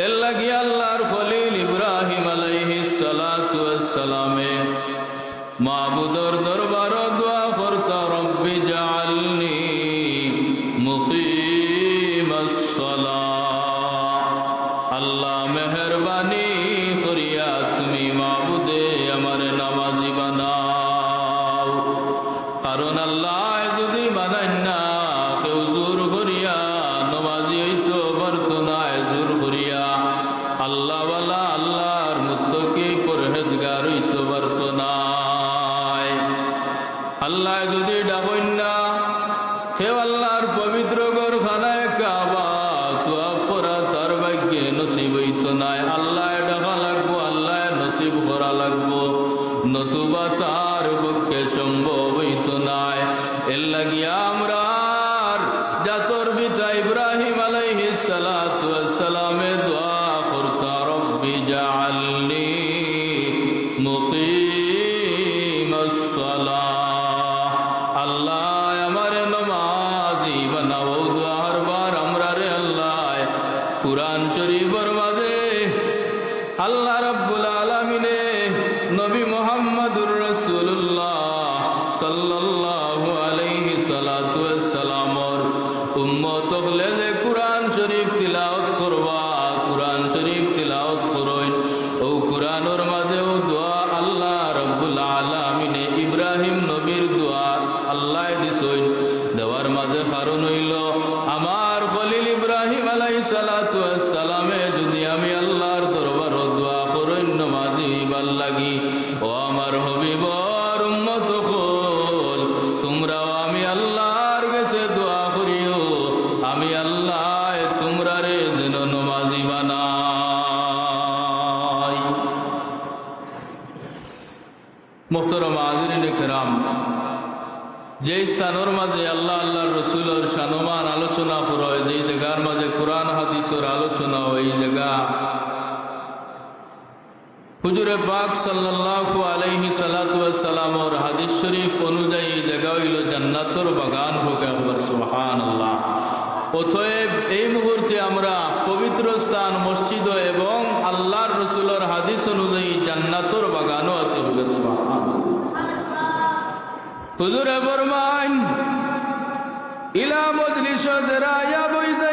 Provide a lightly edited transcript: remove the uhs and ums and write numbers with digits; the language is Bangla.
এর লাগি আল্লাহর খলিল ইব্রাহিম আলাইহিস সালাতু ওয়াস সালামে মাবুদর দরবার দোয়া করত রব্বি জাআলনি মুকিমাস সালাহ। আল্লাহ মেহেরবানি করিয়া তুমি মাবুদে আমার নামাজি বানাও। কারণ আল্লাহ যদি বানাই না কেউ জোর করিয়া নামাজি হইতো পারত না, জোর করিয়া আল্লাহওয়ালা আল্লাহর মুত্তাকি পরহেজগার হইতো পারত না। আল্লাহ যদি ডাকইন না কেউ আল্লাহর পবিত্র ঘরখানায় কাবা তওয়াফ করা তার ভাগ্যে নসিব হইত নাই। আল্লাহ ডাকা লাগবো, আল্লাহ নসিব করা লাগবো, নতুবা তার পক্ষে সম্ভব হইত নাই। এর লাগিয়া আমরা জাতর পিতা ইব্রাহিম আলাইহিস সালাতু ওয়াস সালামে দোয়া করতা রব্বি জাআলনি মুকিমাস সালাহ। আল্লাহ আমার নামাজি বানাও। দোয়ার বার আমরা রে আল্লাহ কুরআন শরীফের মাঝে আল্লাহ রাব্বুল আলামিনে নবী মুহাম্মদুর রাসূলুল্লাহ সাল্লাল্লাহু আলাইহি সাল্লাতু ওয়াস সালামর উম্মত হলে যে কুরআন শরীফ তিলাওয়াত করবা, কুরআন শরীফ তিলাওয়াত করইন। ও কুরআনের মাঝে ও দোয়া আল্লাহ রাব্বুল আলামিনে ইব্রাহিম নবীর দোয়া আল্লাহ দিছইন। দেওয়ার মাঝে কারণ হইল আমার খলিল ইব্রাহিম আলাইহিস সালাতু ওয়াস সালামে যদি আমি আল্লাহর দরবার দোয়া করইন নামাজি ভাল লাগি। ও আমার হাবিবর উম্মত হল তোমরাও আমি আল্লাহর কাছে দোয়া করিও আমি আল্লাহ তোমরা রে যেন নামাজি বানাই। মুহতারাম হাজিরিন কিরাম, যে স্থানের মাঝে আল্লাহ আল্লাহর রসুলের শানমান আলোচনা করা হয়, যেই জায়গার মাঝে কোরআন হাদিসের আলোচনা হয়, এই জায়গা হুজুরে পাক সাল্লাল্লাহু আলাইহি সাল্লাতু ওয়াস সালামর হাদিস শরীফ অনুযায়ী জায়গা হইল জান্নাতের বাগান হোক। একবার সুবহানাল্লাহ। অতএব এই মুহূর্তে আমরা পবিত্র স্থান মসজিদ এবং আল্লাহর রসুলের হাদিস অনুযায়ী জান্নাতের বাগানও আছে। সুবহানাল্লাহ। হুজুরে ফরমান ইলা মজলিস জরায়া বইজা